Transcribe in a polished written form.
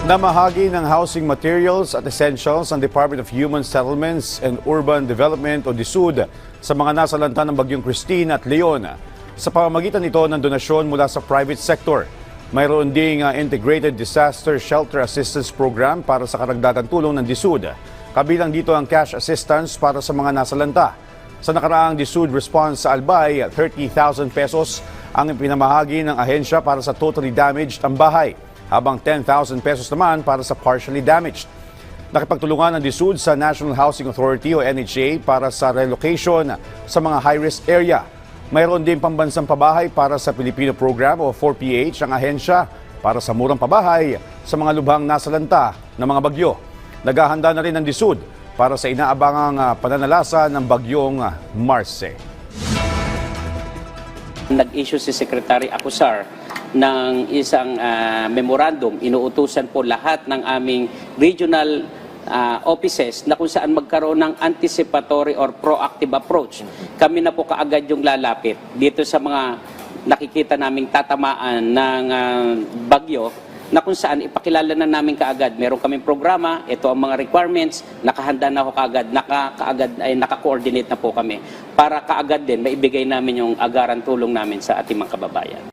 Namahagi ng Housing Materials at Essentials ang Department of Human Settlements and Urban Development o DSUD sa mga nasalanta ng Bagyong Christine at Leon. Sa pamamagitan nito ng donasyon mula sa private sector, mayroon ding Integrated Disaster Shelter Assistance Program para sa karagdagang tulong ng DSUD. Kabilang dito ang cash assistance para sa mga nasalanta. Sa nakaraang DSUD response sa Albay, 30,000 pesos ang ipinamahagi ng ahensya para sa totally damaged ang bahay, habang 10,000 pesos naman para sa partially damaged. Nakipagtulungan ang DSUD sa National Housing Authority o NHA para sa relocation sa mga high-risk area. Mayroon din pambansang pabahay para sa Filipino Program o 4PH ang ahensya para sa murang pabahay sa mga lubhang nasalanta ng mga bagyo. Naghahanda na rin ang DSUD para sa inaabangang pananalasa ng bagyong Marce. Nag-issue si Secretary Acusar ng isang memorandum. Inuutusan po lahat ng aming regional offices na kung saan magkaroon ng anticipatory or proactive approach. Kami na po kaagad yung lalapit dito sa mga nakikita naming tatamaan ng bagyo, na kung saan ipakilala na namin kaagad. Meron kaming programa, ito ang mga requirements, nakahanda na ako kaagad, naka-coordinate na po kami para kaagad din maibigay namin yung agaran tulong namin sa ating mga kababayan.